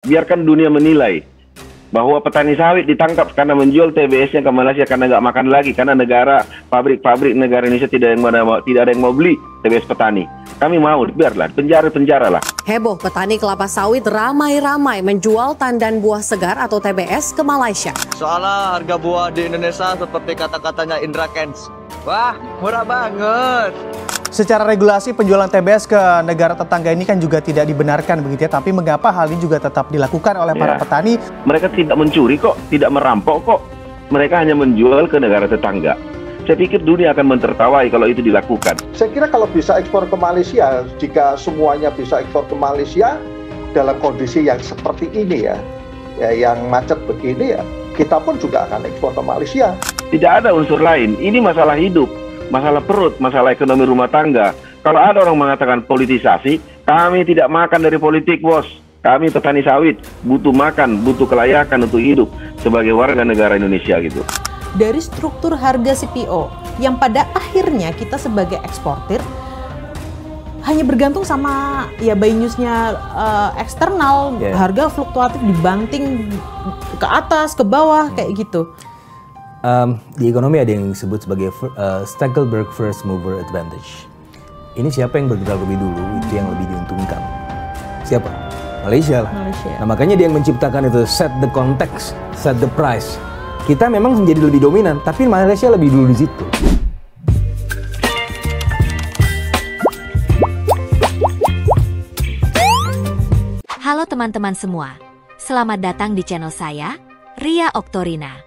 Biarkan dunia menilai bahwa petani sawit ditangkap karena menjual TBS-nya ke Malaysia karena nggak makan lagi, karena pabrik negara Indonesia tidak ada yang mau beli TBS petani. Kami mau, biarlah penjara lah. Heboh, petani kelapa sawit ramai-ramai menjual tandan buah segar atau TBS ke Malaysia. Soalnya harga buah di Indonesia seperti kata-katanya Indra Kents. Wah, murah banget. Secara regulasi penjualan TBS ke negara tetangga ini kan juga tidak dibenarkan begitu ya, tapi mengapa hal ini juga tetap dilakukan oleh para petani? Mereka tidak mencuri kok, tidak merampok kok. Mereka hanya menjual ke negara tetangga. Saya pikir dunia akan mentertawai kalau itu dilakukan. Saya kira kalau bisa ekspor ke Malaysia, jika semuanya bisa ekspor ke Malaysia dalam kondisi yang seperti ini ya yang macet begini ya, kita pun juga akan ekspor ke Malaysia. Tidak ada unsur lain, ini masalah hidup, masalah perut, masalah ekonomi rumah tangga. Kalau ada orang mengatakan politisasi, kami tidak makan dari politik, bos. Kami petani sawit, butuh makan, butuh kelayakan untuk hidup sebagai warga negara Indonesia gitu. Dari struktur harga CPO yang pada akhirnya kita sebagai eksportir hanya bergantung sama ya buy newsnya eksternal, harga fluktuatif dibanting ke atas, ke bawah kayak gitu. Di ekonomi ada yang disebut sebagai Stackelberg First Mover Advantage. Ini siapa yang bergerak lebih dulu, itu yang lebih diuntungkan. Siapa? Malaysia lah. Nah makanya dia yang menciptakan itu set the context, set the price. Kita memang menjadi lebih dominan, tapi Malaysia lebih dulu di situ. Halo teman-teman semua, selamat datang di channel saya, Ria Oktorina.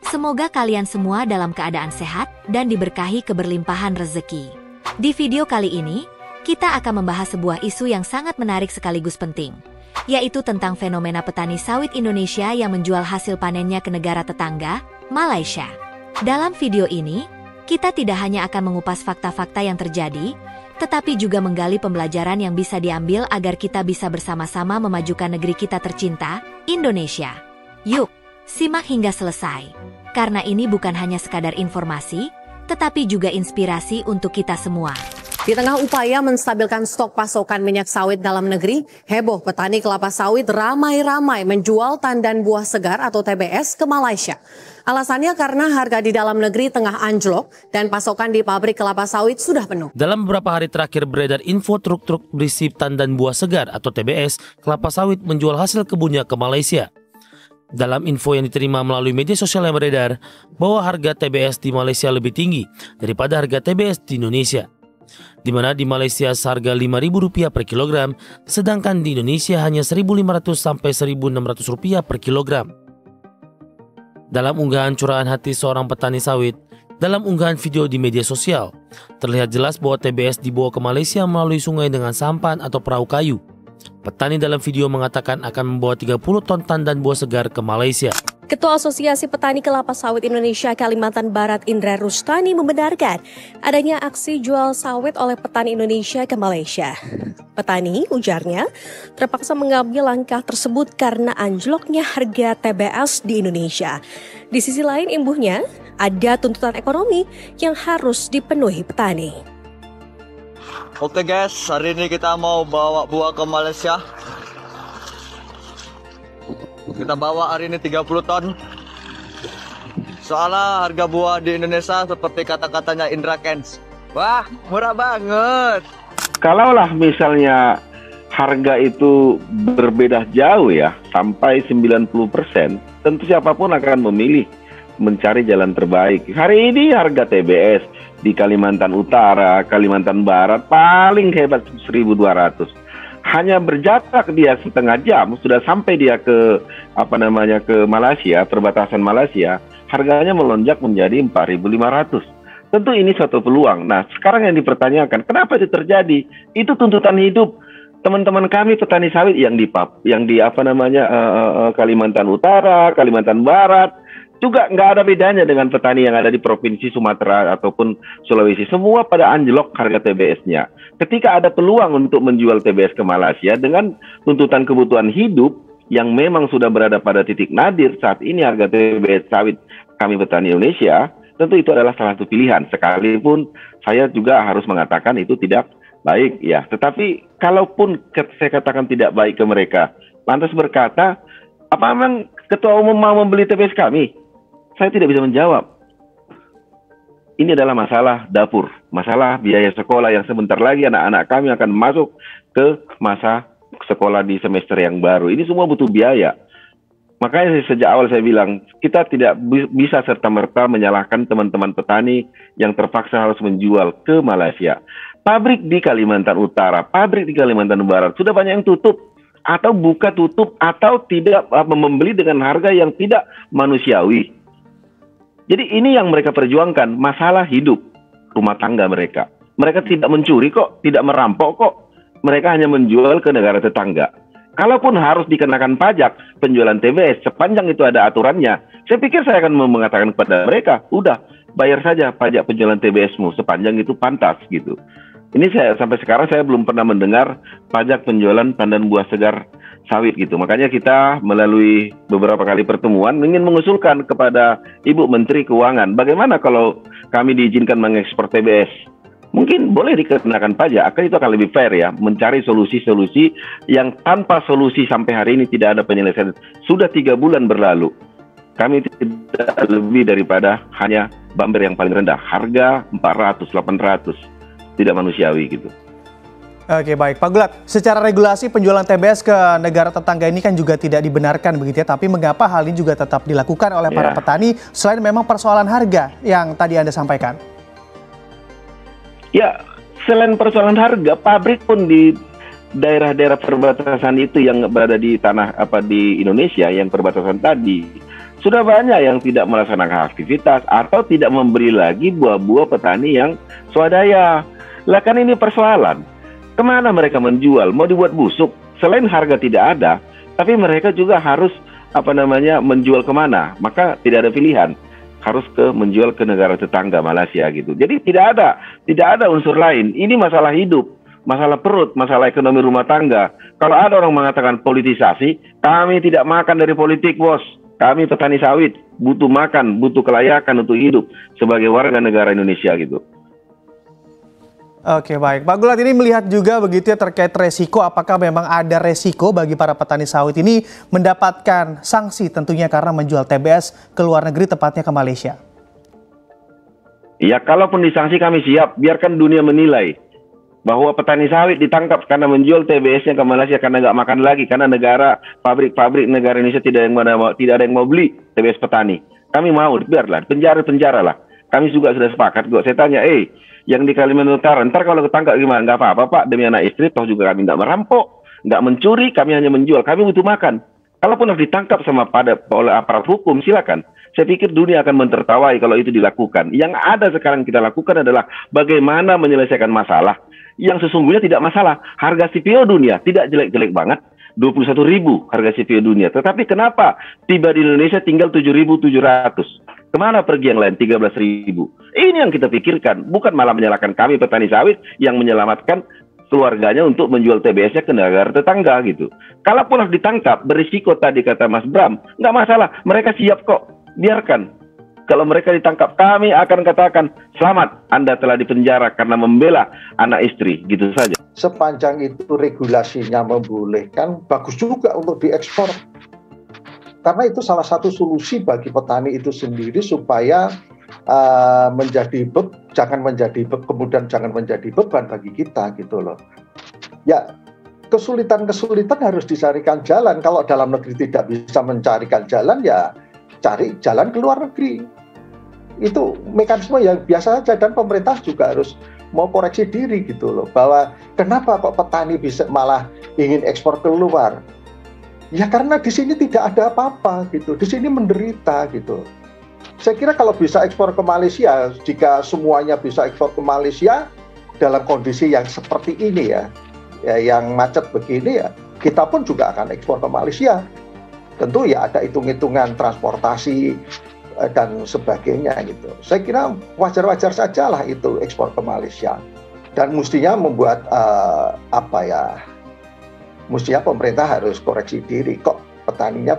Semoga kalian semua dalam keadaan sehat dan diberkahi keberlimpahan rezeki. Di video kali ini, kita akan membahas sebuah isu yang sangat menarik sekaligus penting, yaitu tentang fenomena petani sawit Indonesia yang menjual hasil panennya ke negara tetangga, Malaysia. Dalam video ini, kita tidak hanya akan mengupas fakta-fakta yang terjadi, tetapi juga menggali pembelajaran yang bisa diambil agar kita bisa bersama-sama memajukan negeri kita tercinta, Indonesia. Yuk, simak hingga selesai, karena ini bukan hanya sekadar informasi, tetapi juga inspirasi untuk kita semua. Di tengah upaya menstabilkan stok pasokan minyak sawit dalam negeri, heboh petani kelapa sawit ramai-ramai menjual tandan buah segar atau TBS ke Malaysia. Alasannya karena harga di dalam negeri tengah anjlok dan pasokan di pabrik kelapa sawit sudah penuh. Dalam beberapa hari terakhir beredar info truk-truk berisi tandan buah segar atau TBS kelapa sawit menjual hasil kebunnya ke Malaysia. Dalam info yang diterima melalui media sosial yang beredar, bahwa harga TBS di Malaysia lebih tinggi daripada harga TBS di Indonesia, di mana di Malaysia seharga Rp5.000 per kilogram, sedangkan di Indonesia hanya Rp1.500 sampai Rp1.600 per kilogram. Dalam unggahan curahan hati seorang petani sawit, dalam unggahan video di media sosial, terlihat jelas bahwa TBS dibawa ke Malaysia melalui sungai dengan sampan atau perahu kayu. Petani dalam video mengatakan akan membawa 30 ton tandan buah segar ke Malaysia. Ketua Asosiasi Petani Kelapa Sawit Indonesia Kalimantan Barat Indra Rustani membenarkan adanya aksi jual sawit oleh petani Indonesia ke Malaysia. Petani, ujarnya, terpaksa mengambil langkah tersebut karena anjloknya harga TBS di Indonesia. Di sisi lain imbuhnya, ada tuntutan ekonomi yang harus dipenuhi petani. Oke guys, hari ini kita mau bawa buah ke Malaysia. Kita bawa hari ini 30 ton. Soalnya harga buah di Indonesia seperti kata-katanya Indra Kents. Wah, murah banget. Kalaulah misalnya harga itu berbeda jauh ya, sampai 90%, tentu siapapun akan memilih mencari jalan terbaik. Hari ini harga TBS di Kalimantan Utara, Kalimantan Barat paling hebat 1.200. Hanya berjarak dia setengah jam sudah sampai dia ke ke Malaysia, perbatasan Malaysia, harganya melonjak menjadi 4.500. Tentu ini suatu peluang. Nah, sekarang yang dipertanyakan, kenapa itu terjadi? Itu tuntutan hidup teman-teman kami petani sawit yang di Kalimantan Utara, Kalimantan Barat. Juga nggak ada bedanya dengan petani yang ada di Provinsi Sumatera ataupun Sulawesi. Semua pada anjlok harga TBS-nya. Ketika ada peluang untuk menjual TBS ke Malaysia dengan tuntutan kebutuhan hidup yang memang sudah berada pada titik nadir saat ini harga TBS sawit kami petani Indonesia, tentu itu adalah salah satu pilihan. Sekalipun saya juga harus mengatakan itu tidak baik ya. Tetapi kalaupun saya katakan tidak baik ke mereka, lantas berkata, apa memang Ketua Umum mau membeli TBS kami? Saya tidak bisa menjawab. Ini adalah masalah dapur, masalah biaya sekolah yang sebentar lagi anak-anak kami akan masuk ke masa sekolah di semester yang baru. Ini semua butuh biaya. Makanya sejak awal saya bilang, kita tidak bisa serta-merta menyalahkan teman-teman petani yang terpaksa harus menjual ke Malaysia. Pabrik di Kalimantan Utara, pabrik di Kalimantan Barat, sudah banyak yang tutup. Atau buka tutup, atau tidak membeli dengan harga yang tidak manusiawi. Jadi ini yang mereka perjuangkan, masalah hidup rumah tangga mereka. Mereka tidak mencuri kok, tidak merampok kok. Mereka hanya menjual ke negara tetangga. Kalaupun harus dikenakan pajak penjualan TBS, sepanjang itu ada aturannya, saya pikir saya akan mengatakan kepada mereka, udah bayar saja pajak penjualan TBS-mu sepanjang itu pantas gitu. Ini sampai sekarang saya belum pernah mendengar pajak penjualan tandan buah segar sawit gitu. Makanya kita melalui beberapa kali pertemuan ingin mengusulkan kepada Ibu Menteri Keuangan, bagaimana kalau kami diizinkan mengekspor TBS? Mungkin boleh dikenakan pajak, akan itu akan lebih fair ya, mencari solusi-solusi yang tanpa solusi sampai hari ini tidak ada penyelesaian. Sudah 3 bulan berlalu, kami tidak lebih daripada hanya bumper yang paling rendah, harga 400-800. Tidak manusiawi gitu. Oke baik, Pak Gulat, secara regulasi penjualan TBS ke negara tetangga ini kan juga tidak dibenarkan begitu ya, tapi mengapa hal ini juga tetap dilakukan oleh para petani selain memang persoalan harga yang tadi Anda sampaikan? Ya, selain persoalan harga, pabrik pun di daerah-daerah perbatasan itu yang berada di tanah di Indonesia yang perbatasan tadi, sudah banyak yang tidak melaksanakan aktivitas atau tidak memberi lagi buah-buah petani yang swadaya. Lah kan ini persoalan. Kemana mereka menjual? Mau dibuat busuk? Selain harga tidak ada, tapi mereka juga harus menjual kemana? Maka tidak ada pilihan. Harus menjual ke negara tetangga Malaysia gitu. Jadi tidak ada unsur lain. Ini masalah hidup, masalah perut, masalah ekonomi rumah tangga. Kalau ada orang mengatakan politisasi, kami tidak makan dari politik, bos. Kami petani sawit, butuh makan, butuh kelayakan untuk hidup sebagai warga negara Indonesia gitu. Oke baik, Pak Gulat ini melihat juga begitu ya terkait resiko, apakah memang ada resiko bagi para petani sawit ini mendapatkan sanksi tentunya karena menjual TBS ke luar negeri, tepatnya ke Malaysia? Ya kalaupun disanksi kami siap, biarkan dunia menilai bahwa petani sawit ditangkap karena menjual TBS-nya ke Malaysia karena nggak makan lagi, karena negara pabrik negara Indonesia tidak ada yang mau beli TBS petani. Kami mau, biarlah, penjara lah. Kami juga sudah sepakat kok. Saya tanya, yang di Kalimantan Utara, ntar kalau ketangkap gimana? Nggak apa-apa Pak, demi anak istri, toh juga kami nggak merampok, nggak mencuri, kami hanya menjual, kami butuh makan. Kalaupun harus ditangkap oleh aparat hukum, silakan. Saya pikir dunia akan mentertawai kalau itu dilakukan. Yang ada sekarang kita lakukan adalah bagaimana menyelesaikan masalah yang sesungguhnya tidak masalah. Harga CPO dunia tidak jelek-jelek banget, 21.000 harga CPO dunia. Tetapi kenapa tiba di Indonesia tinggal 7.700? Kemana pergi yang lain 13.000? Ini yang kita pikirkan, bukan malah menyalahkan kami petani sawit yang menyelamatkan keluarganya untuk menjual TBS-nya ke negara tetangga gitu. Kalaupun harus ditangkap, berisiko tadi kata Mas Bram, nggak masalah, mereka siap kok, biarkan. Kalau mereka ditangkap, kami akan katakan, selamat, Anda telah dipenjara karena membela anak istri, gitu saja. Sepanjang itu regulasinya membolehkan, bagus juga untuk diekspor. Karena itu salah satu solusi bagi petani itu sendiri supaya jangan menjadi beban bagi kita gitu loh. Ya, kesulitan-kesulitan harus dicarikan jalan. Kalau dalam negeri tidak bisa mencarikan jalan, ya cari jalan ke luar negeri. Itu mekanisme yang biasa saja, dan pemerintah juga harus mau koreksi diri gitu loh, bahwa kenapa kok petani bisa malah ingin ekspor keluar? Ya karena di sini tidak ada apa-apa gitu, di sini menderita gitu. Saya kira kalau bisa ekspor ke Malaysia, jika semuanya bisa ekspor ke Malaysia dalam kondisi yang seperti ini ya yang macet begini ya, kita pun juga akan ekspor ke Malaysia. Tentu ya ada hitung-hitungan transportasi dan sebagainya gitu. Saya kira wajar-wajar saja lah itu ekspor ke Malaysia. Dan mestinya membuat mestinya pemerintah harus koreksi diri, kok petaninya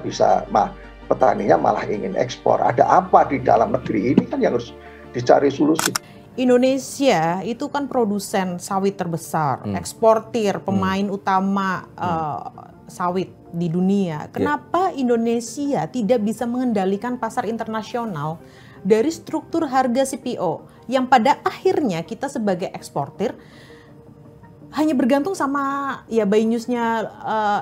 malah ingin ekspor. Ada apa di dalam negeri ini kan yang harus dicari solusi. Indonesia itu kan produsen sawit terbesar, eksportir, pemain utama sawit di dunia. Kenapa Indonesia tidak bisa mengendalikan pasar internasional dari struktur harga CPO yang pada akhirnya kita sebagai eksportir hanya bergantung sama ya buy newsnya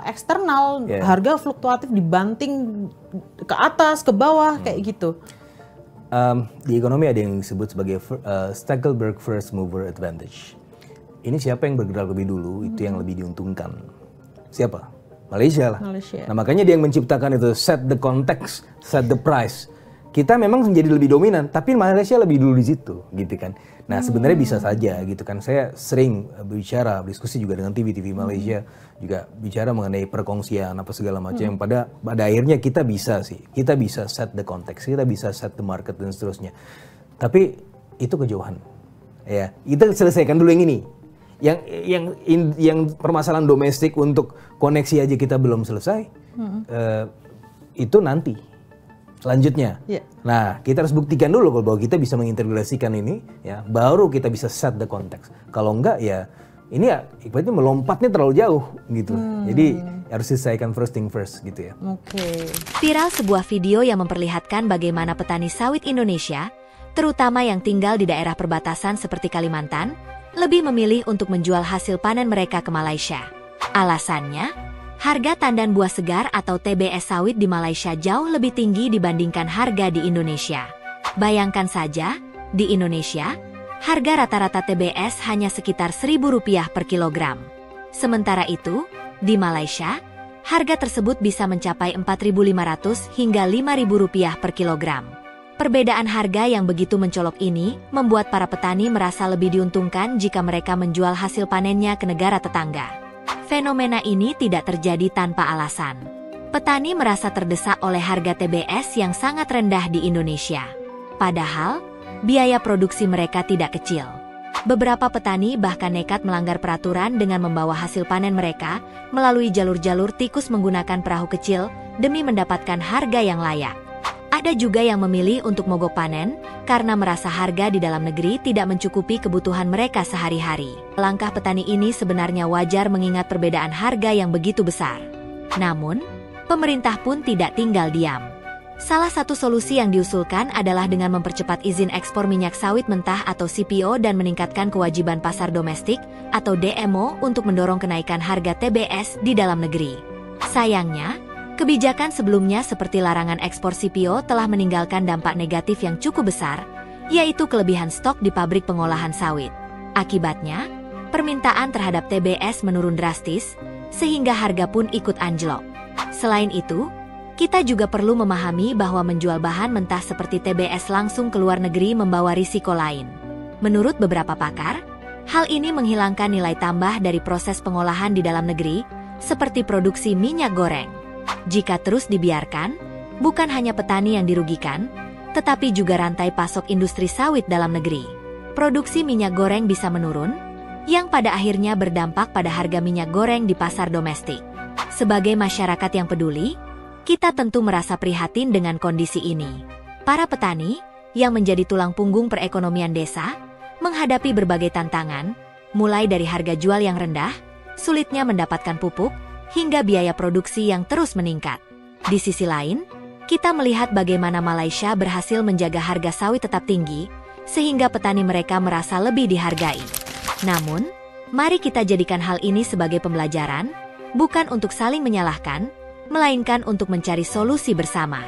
eksternal, harga fluktuatif dibanting ke atas, ke bawah kayak gitu. Di ekonomi ada yang disebut sebagai Stackelberg first mover advantage. Ini siapa yang bergerak lebih dulu itu yang lebih diuntungkan. Siapa? Malaysia lah. Nah makanya dia yang menciptakan itu set the context, set the price. Kita memang menjadi lebih dominan, tapi Malaysia lebih dulu di situ, gitu kan. Nah sebenarnya bisa saja, gitu kan. Saya sering bicara, diskusi juga dengan TV Malaysia, juga bicara mengenai perkongsian apa segala macam. Yang pada akhirnya kita bisa set the context, kita bisa set the market dan seterusnya. Tapi itu kejauhan, ya. Kita selesaikan dulu yang ini. Yang permasalahan domestik untuk koneksi aja kita belum selesai, itu nanti selanjutnya. Nah kita harus buktikan dulu bahwa kita bisa mengintegrasikan ini, ya baru kita bisa set the context. Kalau enggak ya ini ya ibaratnya melompatnya terlalu jauh gitu. Jadi harus selesaikan first thing first gitu ya. Viral sebuah video yang memperlihatkan bagaimana petani sawit Indonesia, terutama yang tinggal di daerah perbatasan seperti Kalimantan, lebih memilih untuk menjual hasil panen mereka ke Malaysia. Alasannya, harga tandan buah segar atau TBS sawit di Malaysia jauh lebih tinggi dibandingkan harga di Indonesia. Bayangkan saja, di Indonesia, harga rata-rata TBS hanya sekitar Rp1.000 per kilogram. Sementara itu, di Malaysia, harga tersebut bisa mencapai Rp4.500 hingga Rp5.000 per kilogram. Perbedaan harga yang begitu mencolok ini membuat para petani merasa lebih diuntungkan jika mereka menjual hasil panennya ke negara tetangga. Fenomena ini tidak terjadi tanpa alasan. Petani merasa terdesak oleh harga TBS yang sangat rendah di Indonesia. Padahal, biaya produksi mereka tidak kecil. Beberapa petani bahkan nekat melanggar peraturan dengan membawa hasil panen mereka melalui jalur-jalur tikus menggunakan perahu kecil demi mendapatkan harga yang layak. Ada juga yang memilih untuk mogok panen karena merasa harga di dalam negeri tidak mencukupi kebutuhan mereka sehari-hari. Langkah petani ini sebenarnya wajar mengingat perbedaan harga yang begitu besar. Namun, pemerintah pun tidak tinggal diam. Salah satu solusi yang diusulkan adalah dengan mempercepat izin ekspor minyak sawit mentah atau CPO dan meningkatkan kewajiban pasar domestik atau DMO untuk mendorong kenaikan harga TBS di dalam negeri. Sayangnya, kebijakan sebelumnya seperti larangan ekspor CPO telah meninggalkan dampak negatif yang cukup besar, yaitu kelebihan stok di pabrik pengolahan sawit. Akibatnya, permintaan terhadap TBS menurun drastis, sehingga harga pun ikut anjlok. Selain itu, kita juga perlu memahami bahwa menjual bahan mentah seperti TBS langsung ke luar negeri membawa risiko lain. Menurut beberapa pakar, hal ini menghilangkan nilai tambah dari proses pengolahan di dalam negeri, seperti produksi minyak goreng. Jika terus dibiarkan, bukan hanya petani yang dirugikan, tetapi juga rantai pasok industri sawit dalam negeri. Produksi minyak goreng bisa menurun, yang pada akhirnya berdampak pada harga minyak goreng di pasar domestik. Sebagai masyarakat yang peduli, kita tentu merasa prihatin dengan kondisi ini. Para petani, yang menjadi tulang punggung perekonomian desa, menghadapi berbagai tantangan, mulai dari harga jual yang rendah, sulitnya mendapatkan pupuk, hingga biaya produksi yang terus meningkat. Di sisi lain, kita melihat bagaimana Malaysia berhasil menjaga harga sawit tetap tinggi, sehingga petani mereka merasa lebih dihargai. Namun, mari kita jadikan hal ini sebagai pembelajaran, bukan untuk saling menyalahkan, melainkan untuk mencari solusi bersama.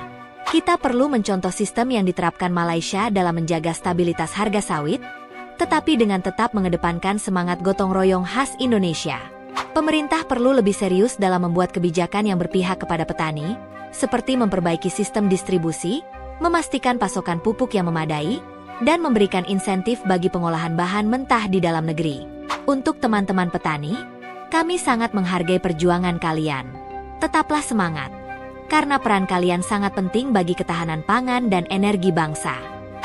Kita perlu mencontoh sistem yang diterapkan Malaysia dalam menjaga stabilitas harga sawit, tetapi dengan tetap mengedepankan semangat gotong royong khas Indonesia. Pemerintah perlu lebih serius dalam membuat kebijakan yang berpihak kepada petani, seperti memperbaiki sistem distribusi, memastikan pasokan pupuk yang memadai, dan memberikan insentif bagi pengolahan bahan mentah di dalam negeri. Untuk teman-teman petani, kami sangat menghargai perjuangan kalian. Tetaplah semangat, karena peran kalian sangat penting bagi ketahanan pangan dan energi bangsa.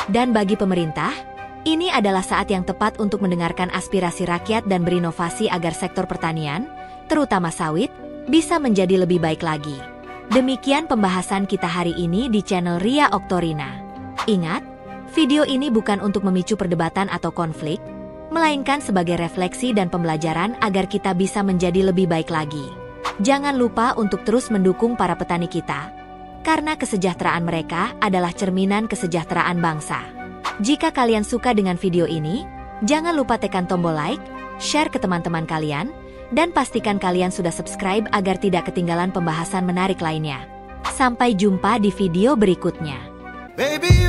Dan bagi pemerintah, ini adalah saat yang tepat untuk mendengarkan aspirasi rakyat dan berinovasi agar sektor pertanian, terutama sawit, bisa menjadi lebih baik lagi. Demikian pembahasan kita hari ini di channel Ria Oktorina. Ingat, video ini bukan untuk memicu perdebatan atau konflik, melainkan sebagai refleksi dan pembelajaran agar kita bisa menjadi lebih baik lagi. Jangan lupa untuk terus mendukung para petani kita, karena kesejahteraan mereka adalah cerminan kesejahteraan bangsa. Jika kalian suka dengan video ini, jangan lupa tekan tombol like, share ke teman-teman kalian, dan pastikan kalian sudah subscribe agar tidak ketinggalan pembahasan menarik lainnya. Sampai jumpa di video berikutnya. Baby,